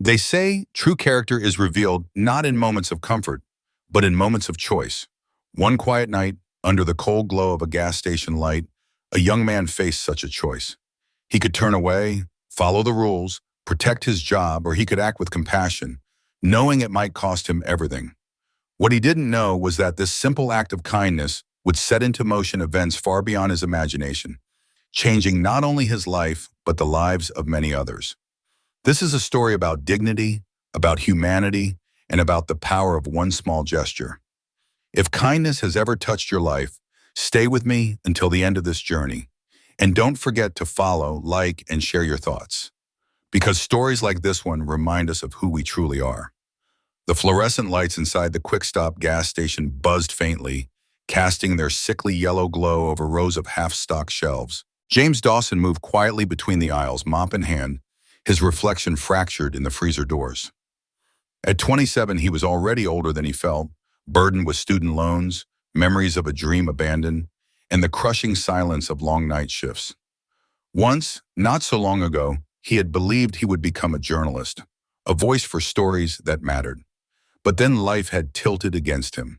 They say true character is revealed not in moments of comfort, but in moments of choice. One quiet night, under the cold glow of a gas station light, a young man faced such a choice. He could turn away, follow the rules, protect his job, or he could act with compassion, knowing it might cost him everything. What he didn't know was that this simple act of kindness would set into motion events far beyond his imagination, changing not only his life, but the lives of many others. This is a story about dignity, about humanity, and about the power of one small gesture. If kindness has ever touched your life, stay with me until the end of this journey. And don't forget to follow, like, and share your thoughts. Because stories like this one remind us of who we truly are. The fluorescent lights inside the quick stop gas station buzzed faintly, casting their sickly yellow glow over rows of half-stocked shelves. James Dawson moved quietly between the aisles, mop in hand, his reflection fractured in the freezer doors. At 27, he was already older than he felt, burdened with student loans, memories of a dream abandoned, and the crushing silence of long night shifts. Once, not so long ago, he had believed he would become a journalist, a voice for stories that mattered. But then life had tilted against him.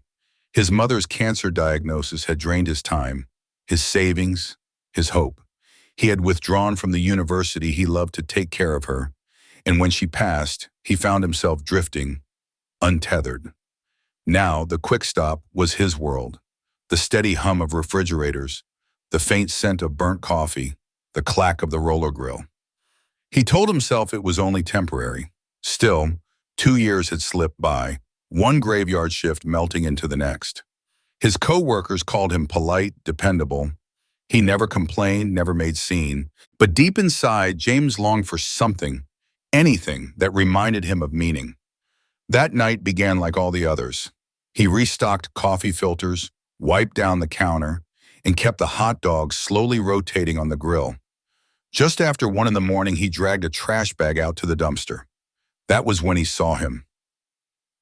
His mother's cancer diagnosis had drained his time, his savings, his hope. He had withdrawn from the university he loved to take care of her, and when she passed, he found himself drifting, untethered. Now, the quick stop was his world. The steady hum of refrigerators, the faint scent of burnt coffee, the clack of the roller grill. He told himself it was only temporary. Still, 2 years had slipped by, one graveyard shift melting into the next. His co-workers called him polite, dependable. He never complained, never made scene. But deep inside, James longed for something, anything that reminded him of meaning. That night began like all the others. He restocked coffee filters, wiped down the counter, and kept the hot dogs slowly rotating on the grill. Just after 1 in the morning, he dragged a trash bag out to the dumpster. That was when he saw him.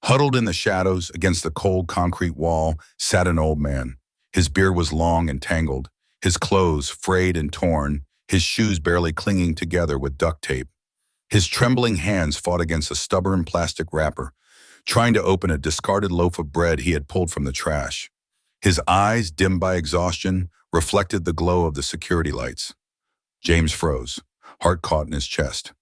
Huddled in the shadows against the cold concrete wall sat an old man. His beard was long and tangled, his clothes frayed and torn, his shoes barely clinging together with duct tape. His trembling hands fought against a stubborn plastic wrapper, trying to open a discarded loaf of bread he had pulled from the trash. His eyes, dimmed by exhaustion, reflected the glow of the security lights. James froze, heart caught in his chest.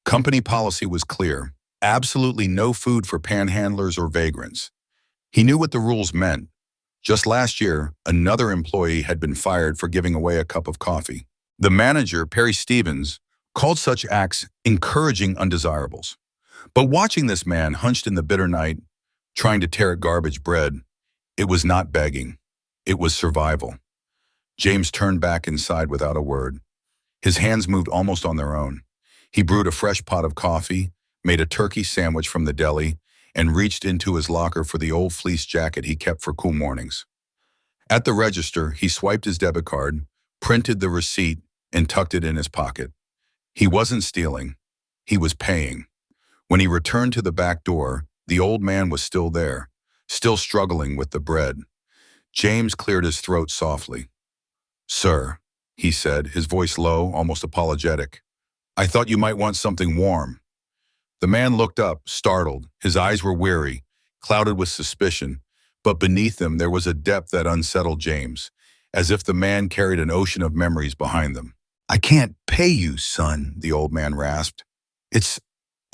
Company policy was clear. Absolutely no food for panhandlers or vagrants. He knew what the rules meant. Just last year, another employee had been fired for giving away a cup of coffee. The manager, Perry Stevens, called such acts encouraging undesirables. But watching this man hunched in the bitter night, trying to tear at garbage bread, it was not begging. It was survival. James turned back inside without a word. His hands moved almost on their own. He brewed a fresh pot of coffee, made a turkey sandwich from the deli, and reached into his locker for the old fleece jacket he kept for cool mornings. At the register, he swiped his debit card, printed the receipt, and tucked it in his pocket. He wasn't stealing. He was paying. When he returned to the back door, the old man was still there, still struggling with the bread. James cleared his throat softly. "Sir," he said, his voice low, almost apologetic. "I thought you might want something warm." The man looked up, startled. His eyes were weary, clouded with suspicion, but beneath them there was a depth that unsettled James, as if the man carried an ocean of memories behind them. "I can't pay you, son," the old man rasped. "It's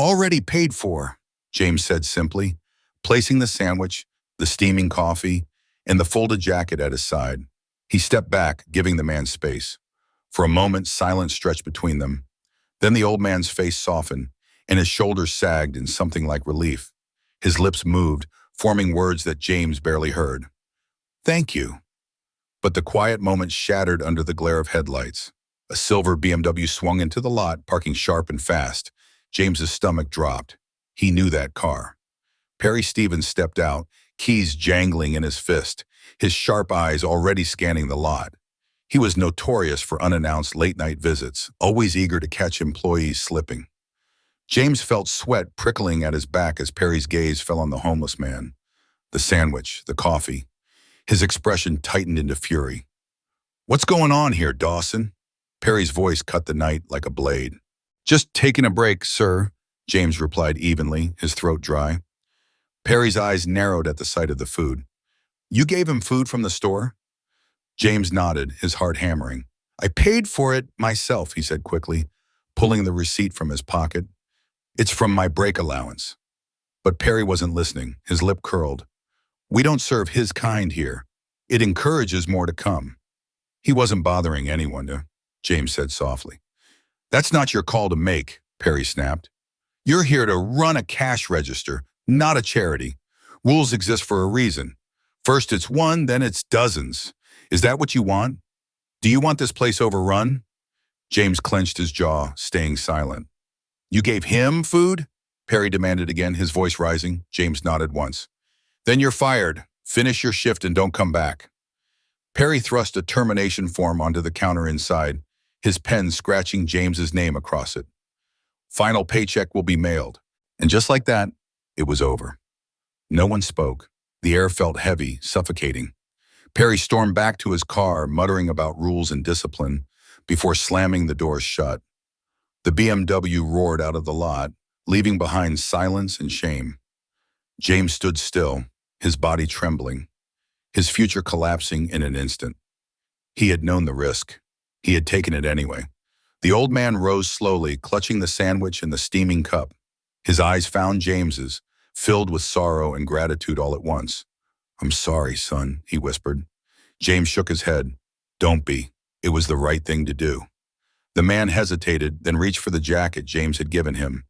already paid for," James said simply, placing the sandwich, the steaming coffee, and the folded jacket at his side. He stepped back, giving the man space. For a moment, silence stretched between them. Then the old man's face softened, and his shoulders sagged in something like relief. His lips moved, forming words that James barely heard. "Thank you." But the quiet moment shattered under the glare of headlights. A silver BMW swung into the lot, parking sharp and fast. James's stomach dropped. He knew that car. Perry Stevens stepped out, keys jangling in his fist, his sharp eyes already scanning the lot. He was notorious for unannounced late-night visits, always eager to catch employees slipping. James felt sweat prickling at his back as Perry's gaze fell on the homeless man. The sandwich, the coffee. His expression tightened into fury. "What's going on here, Dawson?" Perry's voice cut the night like a blade. "Just taking a break, sir," James replied evenly, his throat dry. Perry's eyes narrowed at the sight of the food. You gave him food from the store? James nodded, his heart hammering. I paid for it myself, he said quickly, pulling the receipt from his pocket. It's from my break allowance. But Perry wasn't listening, his lip curled. We don't serve his kind here. It encourages more to come. He wasn't bothering anyone, James said softly. That's not your call to make, Perry snapped. You're here to run a cash register, not a charity. Rules exist for a reason. First it's one, then it's dozens. Is that what you want? Do you want this place overrun? James clenched his jaw, staying silent. You gave him food? Perry demanded again, his voice rising. James nodded once. Then you're fired. Finish your shift and don't come back. Perry thrust a termination form onto the counter inside, his pen scratching James's name across it. Final paycheck will be mailed. And just like that, it was over. No one spoke. The air felt heavy, suffocating. Perry stormed back to his car, muttering about rules and discipline, before slamming the doors shut. The BMW roared out of the lot, leaving behind silence and shame. James stood still, his body trembling, his future collapsing in an instant. He had known the risk. He had taken it anyway. The old man rose slowly, clutching the sandwich and the steaming cup. His eyes found James's, filled with sorrow and gratitude all at once. I'm sorry, son, he whispered. James shook his head. Don't be. It was the right thing to do. The man hesitated, then reached for the jacket James had given him.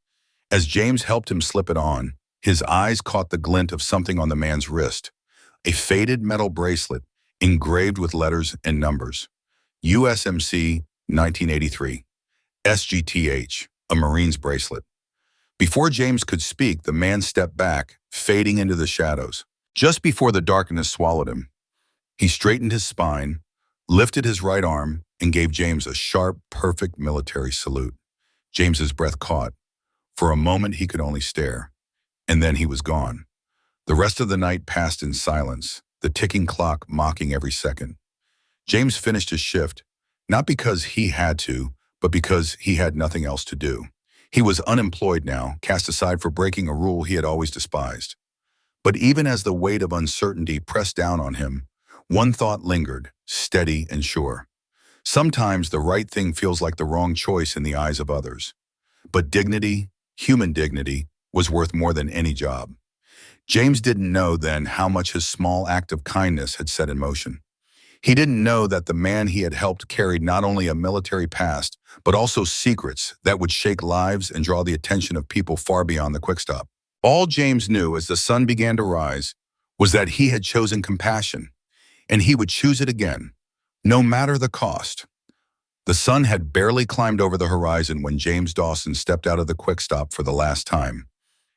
As James helped him slip it on, his eyes caught the glint of something on the man's wrist. A faded metal bracelet, engraved with letters and numbers. USMC 1983. SGTH, a Marine's bracelet. Before James could speak, the man stepped back, fading into the shadows. Just before the darkness swallowed him, he straightened his spine, lifted his right arm, and gave James a sharp, perfect military salute. James's breath caught. For a moment, he could only stare. And then he was gone. The rest of the night passed in silence, the ticking clock mocking every second. James finished his shift, not because he had to, but because he had nothing else to do. He was unemployed now, cast aside for breaking a rule he had always despised. But even as the weight of uncertainty pressed down on him, one thought lingered, steady and sure. Sometimes the right thing feels like the wrong choice in the eyes of others. But dignity, human dignity, was worth more than any job. James didn't know then how much his small act of kindness had set in motion. He didn't know that the man he had helped carried not only a military past, but also secrets that would shake lives and draw the attention of people far beyond the quick stop. All James knew as the sun began to rise was that he had chosen compassion, and he would choose it again, no matter the cost. The sun had barely climbed over the horizon when James Dawson stepped out of the quick stop for the last time.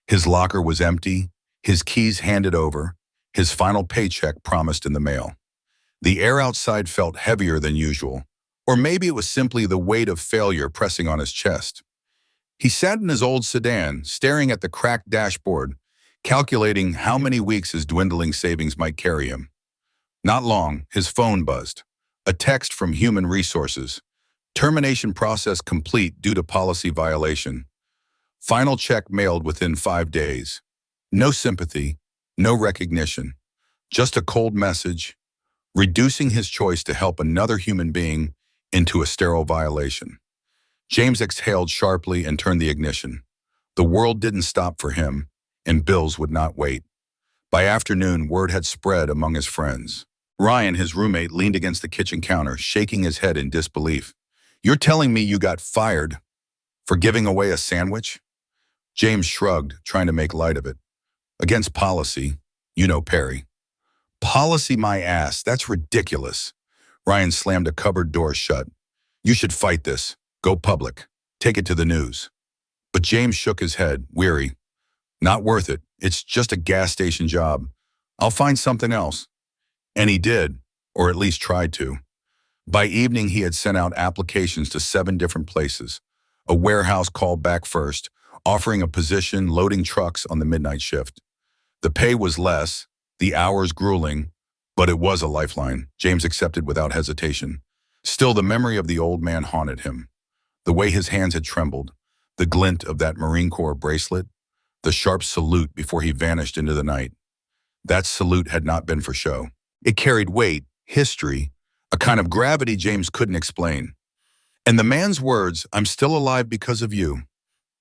His locker was empty, his keys handed over, his final paycheck promised in the mail. The air outside felt heavier than usual, or maybe it was simply the weight of failure pressing on his chest. He sat in his old sedan, staring at the cracked dashboard, calculating how many weeks his dwindling savings might carry him. Not long, his phone buzzed. A text from Human Resources. Termination process complete due to policy violation. Final check mailed within 5 days. No sympathy, no recognition. Just a cold message, reducing his choice to help another human being into a sterile violation. James exhaled sharply and turned the ignition. The world didn't stop for him, and bills would not wait. By afternoon, word had spread among his friends. Ryan, his roommate, leaned against the kitchen counter, shaking his head in disbelief. You're telling me you got fired for giving away a sandwich? James shrugged, trying to make light of it. Against policy, you know Perry. Policy my ass, that's ridiculous. Ryan slammed a cupboard door shut. You should fight this. Go public. Take it to the news. But James shook his head, weary. Not worth it. It's just a gas station job. I'll find something else. And he did, or at least tried to. By evening, he had sent out applications to 7 different places. A warehouse called back first, offering a position loading trucks on the midnight shift. The pay was less, the hours grueling, but it was a lifeline. James accepted without hesitation. Still, the memory of the old man haunted him. The way his hands had trembled, The glint of that Marine Corps bracelet, the sharp salute before he vanished into the night. That salute had not been for show. It carried weight, history, a kind of gravity James couldn't explain. And the man's words, "I'm still alive because of you,"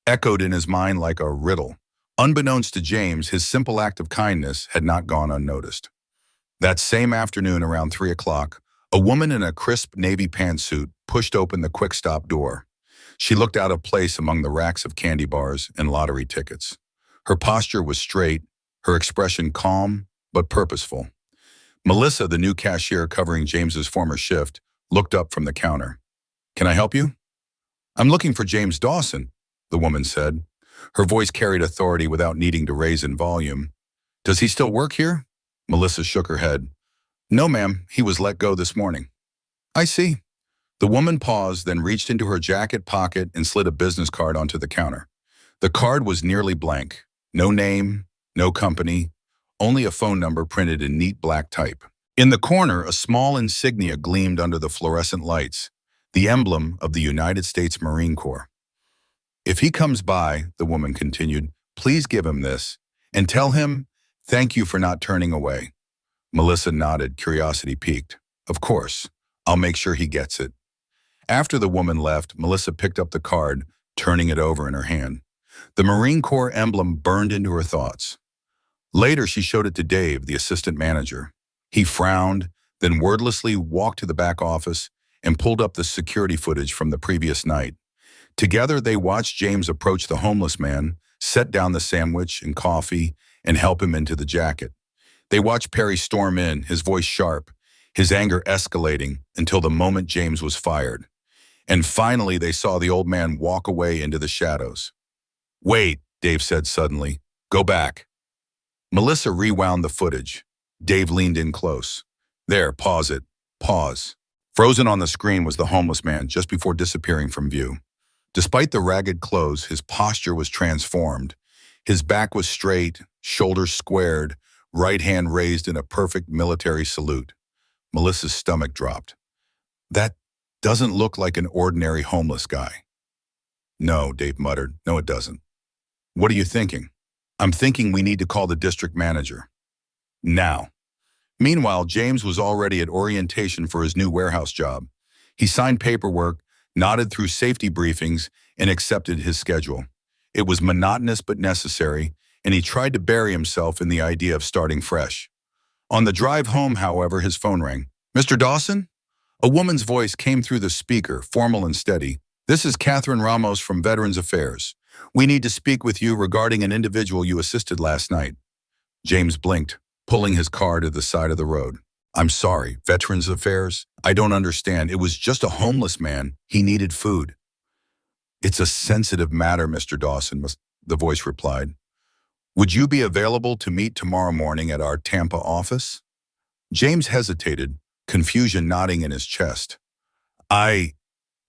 echoed in his mind like a riddle. Unbeknownst to James, his simple act of kindness had not gone unnoticed. That same afternoon around 3 o'clock, a woman in a crisp navy pantsuit pushed open the quick-stop door. She looked out of place among the racks of candy bars and lottery tickets. Her posture was straight, her expression calm but purposeful. Melissa, the new cashier covering James's former shift, looked up from the counter. "Can I help you?" "I'm looking for James Dawson," the woman said. Her voice carried authority without needing to raise in volume. "Does he still work here?" Melissa shook her head. "No, ma'am. He was let go this morning." "I see." The woman paused, then reached into her jacket pocket and slid a business card onto the counter. The card was nearly blank. No name, no company, only a phone number printed in neat black type. In the corner, a small insignia gleamed under the fluorescent lights, the emblem of the United States Marine Corps. "If he comes by," the woman continued, "please give him this, and tell him, thank you for not turning away." Melissa nodded, curiosity piqued. "Of course. I'll make sure he gets it." After the woman left, Melissa picked up the card, turning it over in her hand. The Marine Corps emblem burned into her thoughts. Later, she showed it to Dave, the assistant manager. He frowned, then wordlessly walked to the back office and pulled up the security footage from the previous night. Together, they watched James approach the homeless man, set down the sandwich and coffee, and help him into the jacket. They watched Perry storm in, his voice sharp, his anger escalating until the moment James was fired. And finally, they saw the old man walk away into the shadows. "Wait," Dave said suddenly. "Go back." Melissa rewound the footage. Dave leaned in close. "There, pause it. Pause." Frozen on the screen was the homeless man just before disappearing from view. Despite the ragged clothes, his posture was transformed. His back was straight, shoulders squared, right hand raised in a perfect military salute. Melissa's stomach dropped. "That doesn't look like an ordinary homeless guy." "No," Dave muttered. "No, it doesn't." "What are you thinking?" "I'm thinking we need to call the district manager. Now." Meanwhile, James was already at orientation for his new warehouse job. He signed paperwork, nodded through safety briefings, and accepted his schedule. It was monotonous but necessary, and he tried to bury himself in the idea of starting fresh. On the drive home, however, his phone rang. "Mr. Dawson?" A woman's voice came through the speaker, formal and steady. "This is Catherine Ramos from Veterans Affairs. We need to speak with you regarding an individual you assisted last night." James blinked, pulling his car to the side of the road. "I'm sorry, Veterans Affairs? I don't understand. It was just a homeless man. He needed food." "It's a sensitive matter, Mr. Dawson," the voice replied. "Would you be available to meet tomorrow morning at our Tampa office?" James hesitated, confusion knotting in his chest. "I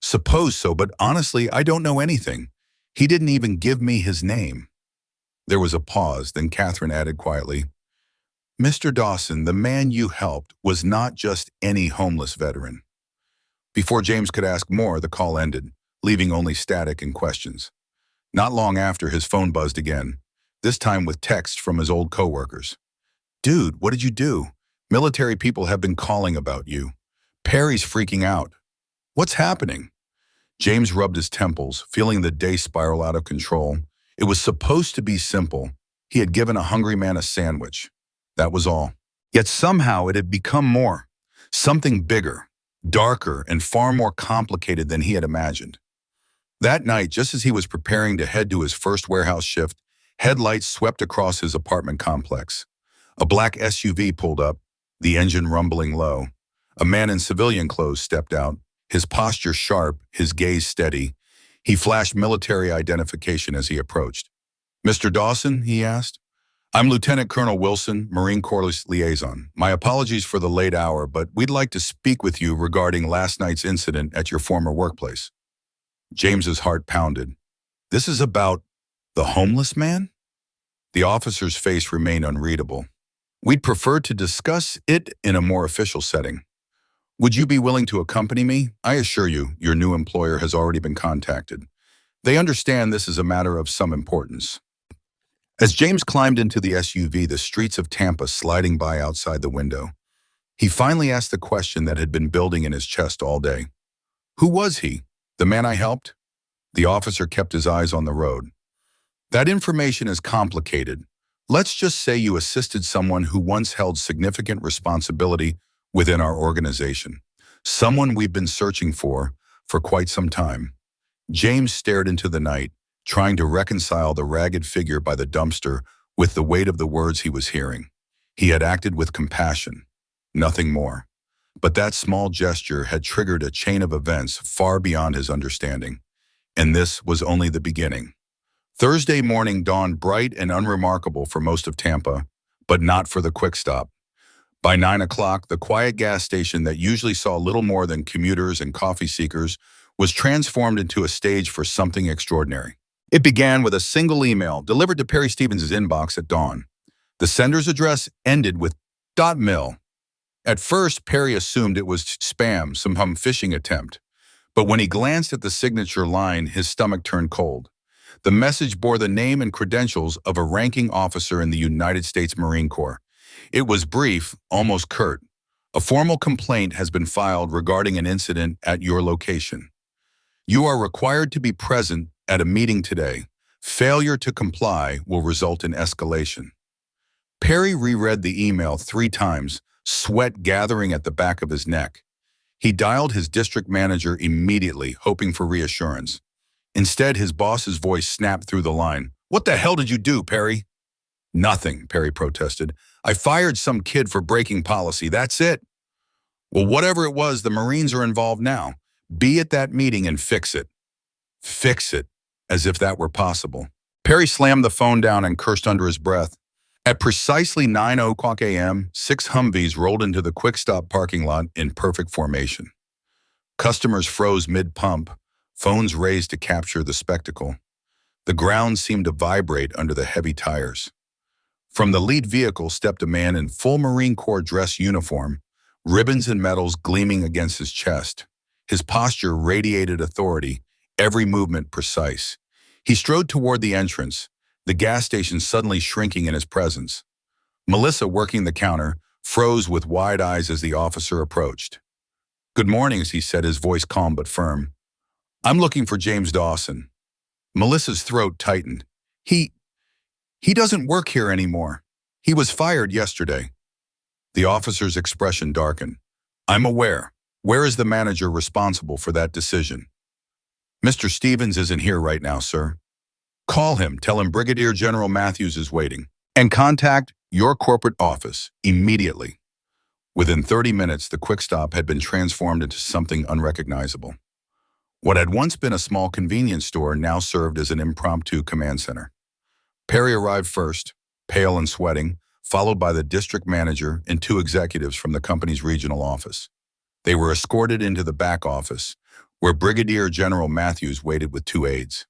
suppose so, but honestly, I don't know anything. He didn't even give me his name." There was a pause, then Catherine added quietly, "Mr. Dawson, the man you helped was not just any homeless veteran." Before James could ask more, the call ended, leaving only static and questions. Not long after, his phone buzzed again, this time with texts from his old coworkers. "Dude, what did you do? Military people have been calling about you. Perry's freaking out. What's happening?" James rubbed his temples, feeling the day spiral out of control. It was supposed to be simple. He had given a hungry man a sandwich. That was all. Yet somehow it had become more. Something bigger, darker, and far more complicated than he had imagined. That night, just as he was preparing to head to his first warehouse shift, headlights swept across his apartment complex. A black SUV pulled up, the engine rumbling low. A man in civilian clothes stepped out, his posture sharp, his gaze steady. He flashed military identification as he approached. "Mr. Dawson?" he asked. "I'm Lieutenant Colonel Wilson, Marine Corps Liaison. My apologies for the late hour, but we'd like to speak with you regarding last night's incident at your former workplace." James's heart pounded. "This is about the homeless man?" The officer's face remained unreadable. "We'd prefer to discuss it in a more official setting. Would you be willing to accompany me? I assure you, your new employer has already been contacted." They understand this is a matter of some importance. As James climbed into the SUV, the streets of Tampa sliding by outside the window, he finally asked the question that had been building in his chest all day. Who was he? The man I helped? The officer kept his eyes on the road. That information is complicated. Let's just say you assisted someone who once held significant responsibility within our organization. Someone we've been searching for quite some time. James stared into the night, trying to reconcile the ragged figure by the dumpster with the weight of the words he was hearing. He had acted with compassion, nothing more. But that small gesture had triggered a chain of events far beyond his understanding. And this was only the beginning. Thursday morning dawned bright and unremarkable for most of Tampa, but not for the quick stop. By 9 o'clock, the quiet gas station that usually saw little more than commuters and coffee seekers was transformed into a stage for something extraordinary. It began with a single email delivered to Perry Stevens' inbox at dawn. The sender's address ended with .mil. At first, Perry assumed it was spam, some phishing attempt. But when he glanced at the signature line, his stomach turned cold. The message bore the name and credentials of a ranking officer in the United States Marine Corps. It was brief, almost curt. A formal complaint has been filed regarding an incident at your location. You are required to be present at a meeting today. Failure to comply will result in escalation. Perry reread the email 3 times, sweat gathering at the back of his neck. He dialed his district manager immediately, hoping for reassurance. Instead, his boss's voice snapped through the line. What the hell did you do, Perry? Nothing, Perry protested. I fired some kid for breaking policy, that's it. Well, whatever it was, the Marines are involved now. Be at that meeting and fix it. Fix it, as if that were possible. Perry slammed the phone down and cursed under his breath. At precisely 9:00 a.m., 6 Humvees rolled into the quick stop parking lot in perfect formation. Customers froze mid-pump, phones raised to capture the spectacle. The ground seemed to vibrate under the heavy tires. From the lead vehicle stepped a man in full Marine Corps dress uniform, ribbons and medals gleaming against his chest. His posture radiated authority, every movement precise. He strode toward the entrance, the gas station suddenly shrinking in his presence. Melissa, working the counter, froze with wide eyes as the officer approached. Good morning, he said, his voice calm but firm. I'm looking for James Dawson. Melissa's throat tightened. He doesn't work here anymore. He was fired yesterday. The officer's expression darkened. I'm aware. Where is the manager responsible for that decision? Mr. Stevens isn't here right now, sir. Call him, tell him Brigadier General Matthews is waiting, and contact your corporate office immediately. Within 30 minutes, the quick stop had been transformed into something unrecognizable. What had once been a small convenience store now served as an impromptu command center. Perry arrived first, pale and sweating, followed by the district manager and 2 executives from the company's regional office. They were escorted into the back office, where Brigadier General Matthews waited with 2 aides.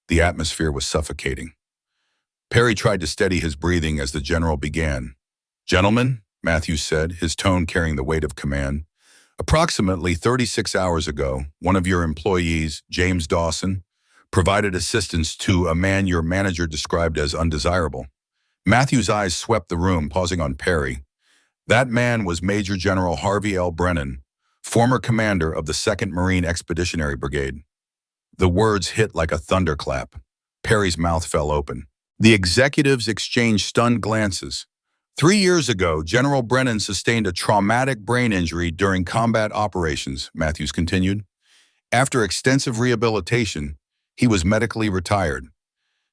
The atmosphere was suffocating. Perry tried to steady his breathing as the general began. Gentlemen, Matthews said, his tone carrying the weight of command, approximately 36 hours ago, one of your employees, James Dawson, provided assistance to a man your manager described as undesirable. Matthews' eyes swept the room, pausing on Perry. That man was Major General Harvey L. Brennan, former commander of the 2nd Marine Expeditionary Brigade. The words hit like a thunderclap. Perry's mouth fell open. The executives exchanged stunned glances. 3 years ago, General Brennan sustained a traumatic brain injury during combat operations, Matthews continued. After extensive rehabilitation, he was medically retired.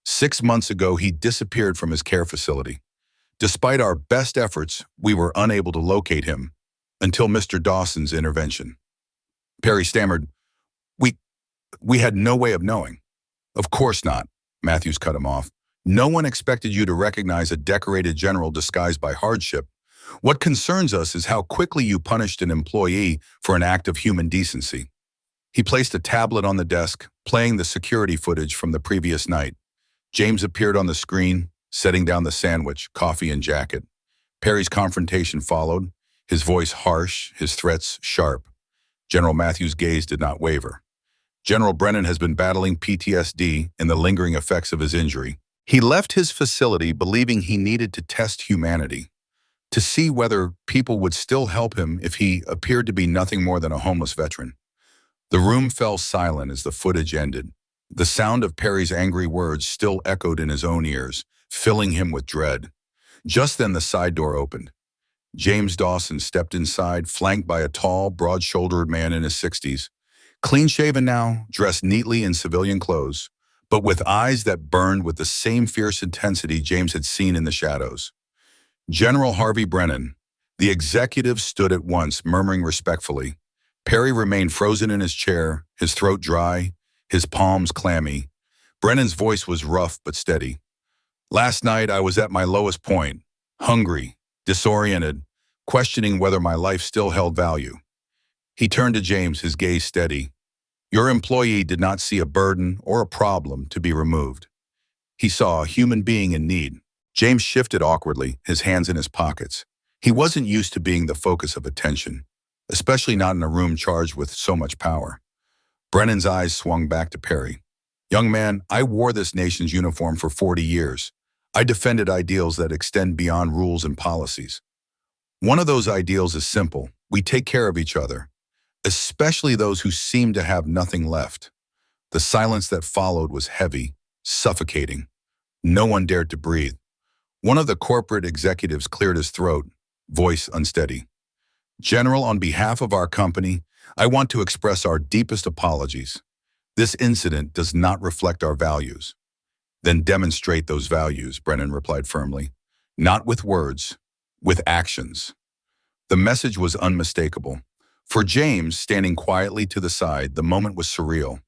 6 months ago, he disappeared from his care facility. Despite our best efforts, we were unable to locate him until Mr. Dawson's intervention. Perry stammered, We had no way of knowing. Of course not, Matthews cut him off. No one expected you to recognize a decorated general disguised by hardship. What concerns us is how quickly you punished an employee for an act of human decency. He placed a tablet on the desk, playing the security footage from the previous night. James appeared on the screen, setting down the sandwich, coffee, and jacket. Perry's confrontation followed, his voice harsh, his threats sharp. General Matthews' gaze did not waver. General Brennan has been battling PTSD and the lingering effects of his injury. He left his facility believing he needed to test humanity, to see whether people would still help him if he appeared to be nothing more than a homeless veteran. The room fell silent as the footage ended. The sound of Perry's angry words still echoed in his own ears, filling him with dread. Just then the side door opened. James Dawson stepped inside, flanked by a tall, broad-shouldered man in his 60s. Clean-shaven now, dressed neatly in civilian clothes, but with eyes that burned with the same fierce intensity James had seen in the shadows. General Harvey Brennan. The executive stood at once, murmuring respectfully. Perry remained frozen in his chair, his throat dry, his palms clammy. Brennan's voice was rough but steady. Last night I was at my lowest point, hungry, disoriented, questioning whether my life still held value. He turned to James, his gaze steady. Your employee did not see a burden or a problem to be removed. He saw a human being in need. James shifted awkwardly, his hands in his pockets. He wasn't used to being the focus of attention, especially not in a room charged with so much power. Brennan's eyes swung back to Perry. Young man, I wore this nation's uniform for 40 years. I defended ideals that extend beyond rules and policies. One of those ideals is simple. We take care of each other, especially those who seem to have nothing left. The silence that followed was heavy, suffocating. No one dared to breathe. One of the corporate executives cleared his throat, voice unsteady. General, on behalf of our company, I want to express our deepest apologies. This incident does not reflect our values. Then demonstrate those values, Brennan replied firmly. Not with words, with actions. The message was unmistakable. For James, standing quietly to the side, the moment was surreal.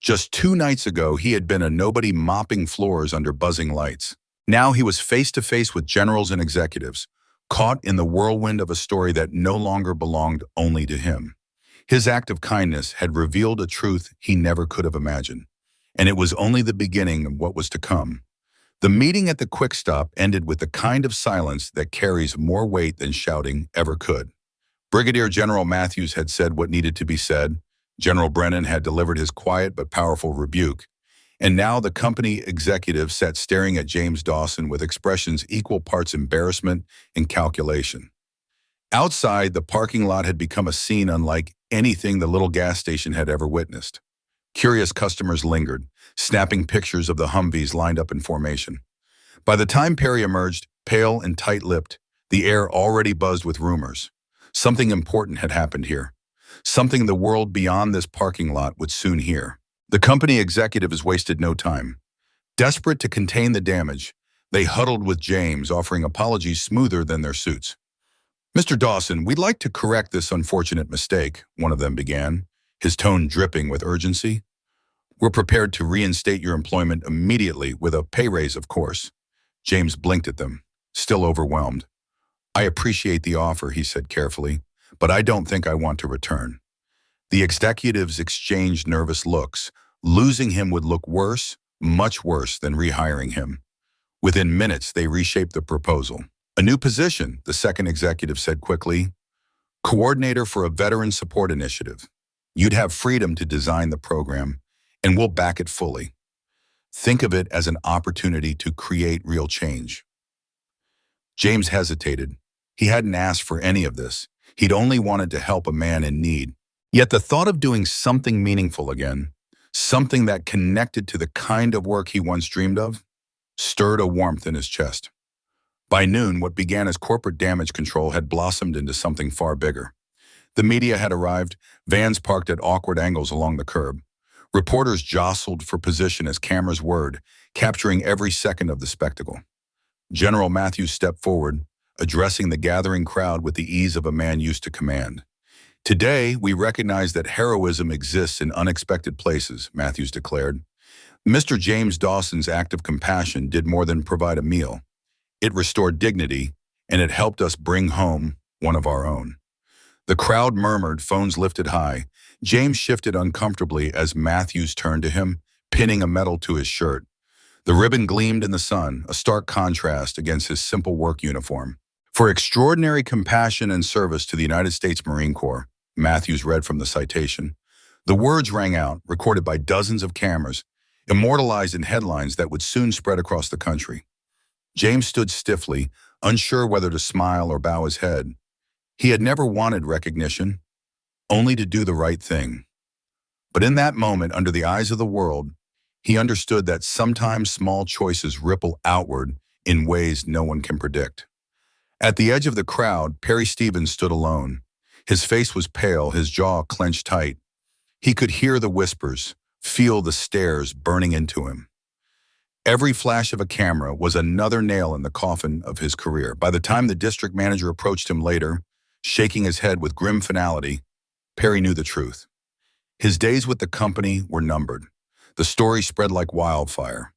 Just 2 nights ago, he had been a nobody mopping floors under buzzing lights. Now he was face to face with generals and executives, caught in the whirlwind of a story that no longer belonged only to him. His act of kindness had revealed a truth he never could have imagined, and it was only the beginning of what was to come. The meeting at the quick stop ended with the kind of silence that carries more weight than shouting ever could. Brigadier General Matthews had said what needed to be said. General Brennan had delivered his quiet but powerful rebuke. And now the company executive sat staring at James Dawson with expressions equal parts embarrassment and calculation. Outside, the parking lot had become a scene unlike anything the little gas station had ever witnessed. Curious customers lingered, snapping pictures of the Humvees lined up in formation. By the time Perry emerged, pale and tight-lipped, the air already buzzed with rumors. Something important had happened here. Something the world beyond this parking lot would soon hear. The company executives wasted no time. Desperate to contain the damage, they huddled with James, offering apologies smoother than their suits. Mr. Dawson, we'd like to correct this unfortunate mistake, one of them began, his tone dripping with urgency. We're prepared to reinstate your employment immediately with a pay raise, of course. James blinked at them, still overwhelmed. I appreciate the offer, he said carefully, but I don't think I want to return. The executives exchanged nervous looks. Losing him would look worse, much worse than rehiring him. Within minutes, they reshaped the proposal. A new position, the second executive said quickly. Coordinator for a veteran support initiative. You'd have freedom to design the program, and we'll back it fully. Think of it as an opportunity to create real change. James hesitated. He hadn't asked for any of this. He'd only wanted to help a man in need. Yet the thought of doing something meaningful again, something that connected to the kind of work he once dreamed of, stirred a warmth in his chest. By noon, what began as corporate damage control had blossomed into something far bigger. The media had arrived, vans parked at awkward angles along the curb. Reporters jostled for position as cameras whirred, capturing every second of the spectacle. General Matthews stepped forward, addressing the gathering crowd with the ease of a man used to command. Today, we recognize that heroism exists in unexpected places, Matthews declared. Mr. James Dawson's act of compassion did more than provide a meal. It restored dignity, and it helped us bring home one of our own. The crowd murmured, phones lifted high. James shifted uncomfortably as Matthews turned to him, pinning a medal to his shirt. The ribbon gleamed in the sun, a stark contrast against his simple work uniform. For extraordinary compassion and service to the United States Marine Corps, Matthews read from the citation, The words rang out, recorded by dozens of cameras, immortalized in headlines that would soon spread across the country. James stood stiffly, unsure whether to smile or bow his head. He had never wanted recognition, only to do the right thing. But in that moment, under the eyes of the world, he understood that sometimes small choices ripple outward in ways no one can predict. At the edge of the crowd, Perry Stevens stood alone. His face was pale, his jaw clenched tight. He could hear the whispers, feel the stares burning into him. Every flash of a camera was another nail in the coffin of his career. By the time the district manager approached him later, shaking his head with grim finality, Perry knew the truth. His days with the company were numbered. The story spread like wildfire.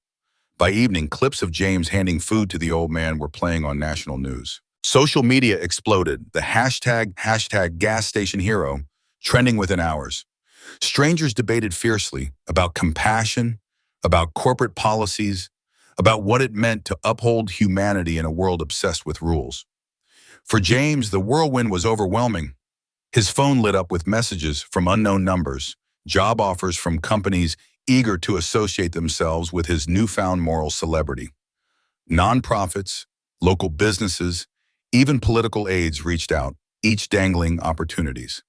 By evening, clips of James handing food to the old man were playing on national news. Social media exploded, the hashtag gas station hero, trending within hours. Strangers debated fiercely about compassion, about corporate policies, about what it meant to uphold humanity in a world obsessed with rules. For James, the whirlwind was overwhelming. His phone lit up with messages from unknown numbers, job offers from companies eager to associate themselves with his newfound moral celebrity. Nonprofits, local businesses, even political aides reached out, each dangling opportunities.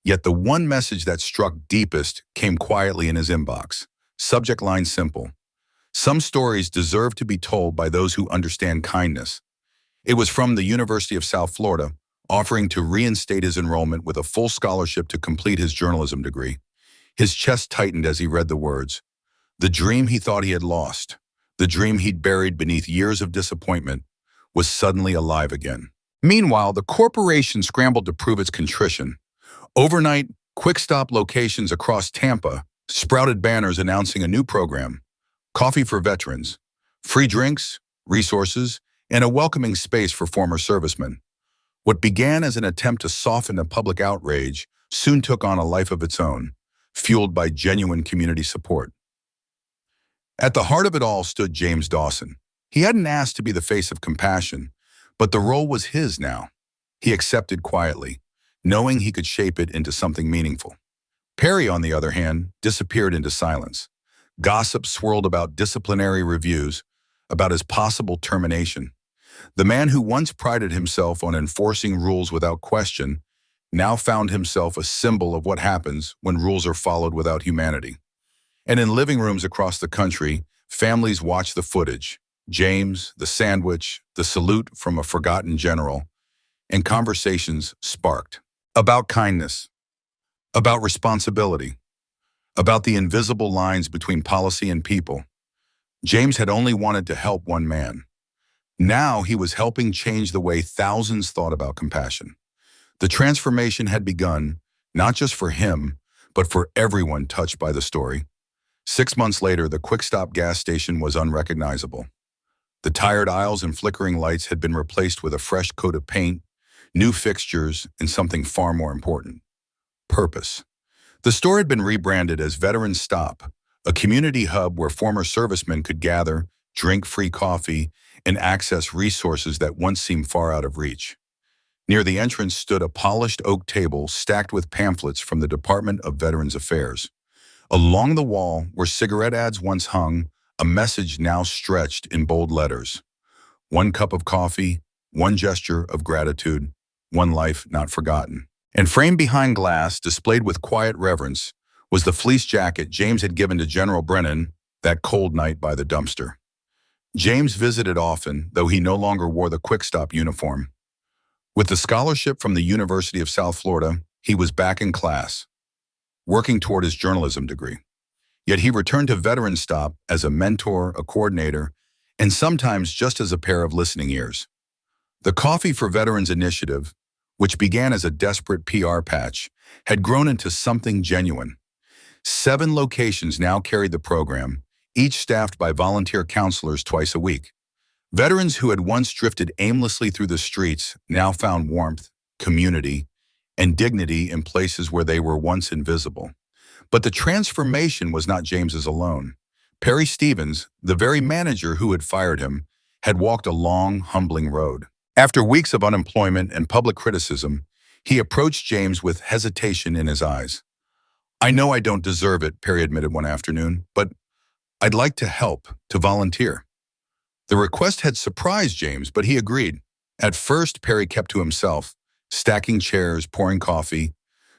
Yet the one message that struck deepest came quietly in his inbox. Subject line simple: some stories deserve to be told by those who understand kindness. It was from the University of South Florida, offering to reinstate his enrollment with a full scholarship to complete his journalism degree. His chest tightened as he read the words. The dream he thought he had lost, the dream he'd buried beneath years of disappointment, was suddenly alive again. Meanwhile, the corporation scrambled to prove its contrition. Overnight, quick-stop locations across Tampa sprouted banners announcing a new program: coffee for veterans, free drinks, resources, and a welcoming space for former servicemen. What began as an attempt to soften a public outrage soon took on a life of its own, fueled by genuine community support. At the heart of it all stood James Dawson. He hadn't asked to be the face of compassion, but the role was his now. He accepted quietly, knowing he could shape it into something meaningful. Perry, on the other hand, disappeared into silence. Gossip swirled about disciplinary reviews, about his possible termination. The man who once prided himself on enforcing rules without question now found himself a symbol of what happens when rules are followed without humanity. And in living rooms across the country, families watched the footage: James, the sandwich, the salute from a forgotten general, and conversations sparked. About kindness, about responsibility, about the invisible lines between policy and people. James had only wanted to help one man. Now he was helping change the way thousands thought about compassion. The transformation had begun, not just for him, but for everyone touched by the story. 6 months later, the quick-stop gas station was unrecognizable. The tired aisles and flickering lights had been replaced with a fresh coat of paint, new fixtures, and something far more important: purpose. The store had been rebranded as Veterans Stop, a community hub where former servicemen could gather, drink free coffee, and access resources that once seemed far out of reach. Near the entrance stood a polished oak table stacked with pamphlets from the Department of Veterans Affairs. Along the wall, where cigarette ads once hung, a message now stretched in bold letters: one cup of coffee, one gesture of gratitude, one life not forgotten. And framed behind glass, displayed with quiet reverence, was the fleece jacket James had given to General Brennan that cold night by the dumpster. James visited often, though he no longer wore the quick-stop uniform. With the scholarship from the University of South Florida, he was back in class, working toward his journalism degree. Yet he returned to Veterans Stop as a mentor, a coordinator, and sometimes just as a pair of listening ears. The Coffee for Veterans initiative, which began as a desperate PR patch, had grown into something genuine. 7 locations now carried the program, each staffed by volunteer counselors twice a week. Veterans who had once drifted aimlessly through the streets now found warmth, community, and dignity in places where they were once invisible. But the transformation was not James's alone. Perry Stevens, the very manager who had fired him, had walked a long, humbling road. After weeks of unemployment and public criticism, he approached James with hesitation in his eyes. I know I don't deserve it, Perry admitted one afternoon, but I'd like to help, to volunteer. The request had surprised James, but he agreed. At first, Perry kept to himself, stacking chairs, pouring coffee,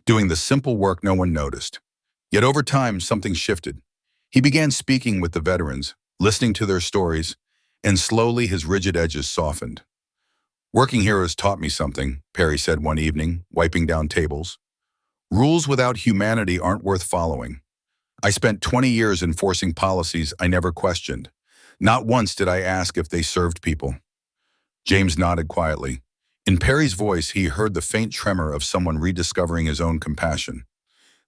doing the simple work no one noticed. Yet over time, something shifted. He began speaking with the veterans, listening to their stories, and slowly his rigid edges softened. Working here has taught me something, Perry said one evening, wiping down tables. Rules without humanity aren't worth following. I spent 20 years enforcing policies I never questioned. Not once did I ask if they served people. James nodded quietly. In Perry's voice, he heard the faint tremor of someone rediscovering his own compassion.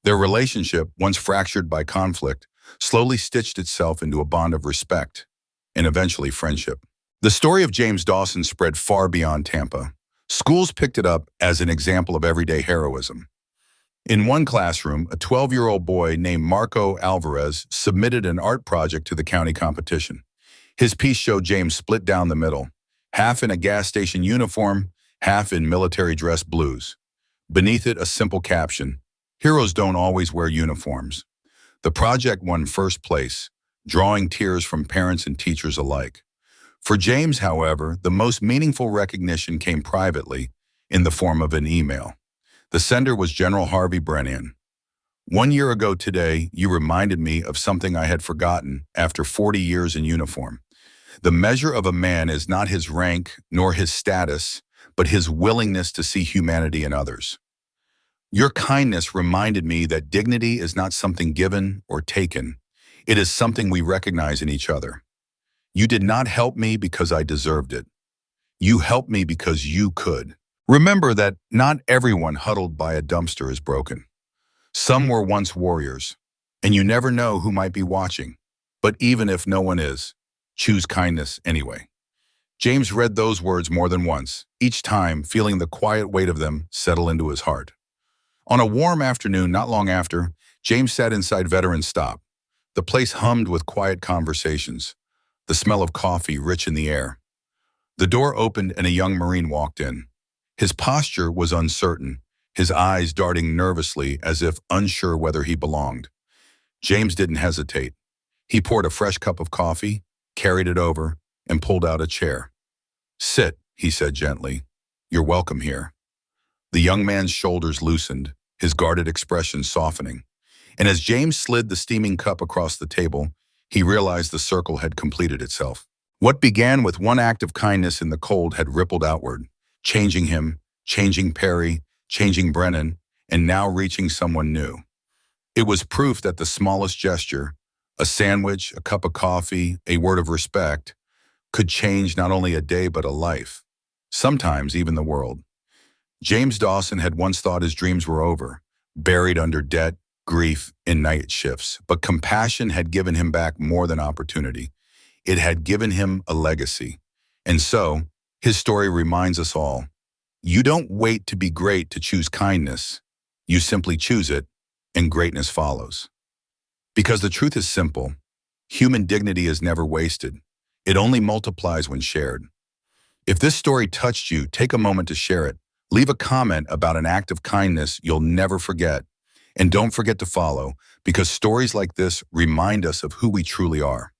Their relationship, once fractured by conflict, slowly stitched itself into a bond of respect and eventually friendship. The story of James Dawson spread far beyond Tampa. Schools picked it up as an example of everyday heroism. In one classroom, a 12-year-old boy named Marco Alvarez submitted an art project to the county competition. His piece showed James split down the middle, half in a gas station uniform, half in military dress blues. Beneath it, a simple caption, "Heroes don't always wear uniforms." The project won first place, drawing tears from parents and teachers alike. For James, however, the most meaningful recognition came privately, in the form of an email. The sender was General Harvey Brennan. "One year ago today, you reminded me of something I had forgotten after 40 years in uniform. The measure of a man is not his rank nor his status, but his willingness to see humanity in others. Your kindness reminded me that dignity is not something given or taken. It is something we recognize in each other. You did not help me because I deserved it. You helped me because you could. Remember that not everyone huddled by a dumpster is broken. Some were once warriors, and you never know who might be watching. But even if no one is, choose kindness anyway." James read those words more than once, each time feeling the quiet weight of them settle into his heart. On a warm afternoon not long after, James sat inside Veterans Stop. The place hummed with quiet conversations, the smell of coffee rich in the air. The door opened and a young Marine walked in. His posture was uncertain, his eyes darting nervously as if unsure whether he belonged. James didn't hesitate. He poured a fresh cup of coffee, carried it over, and pulled out a chair. "Sit," he said gently. "You're welcome here." The young man's shoulders loosened, his guarded expression softening. And as James slid the steaming cup across the table, he realized the circle had completed itself. What began with one act of kindness in the cold had rippled outward, changing him, changing Perry, changing Brennan, and now reaching someone new. It was proof that the smallest gesture, a sandwich, a cup of coffee, a word of respect, could change not only a day but a life, sometimes even the world. James Dawson had once thought his dreams were over, buried under debt, grief, and night shifts, but compassion had given him back more than opportunity. It had given him a legacy. And so, his story reminds us all, you don't wait to be great to choose kindness. You simply choose it, and greatness follows. Because the truth is simple, human dignity is never wasted. It only multiplies when shared. If this story touched you, take a moment to share it. Leave a comment about an act of kindness you'll never forget. And don't forget to follow, because stories like this remind us of who we truly are.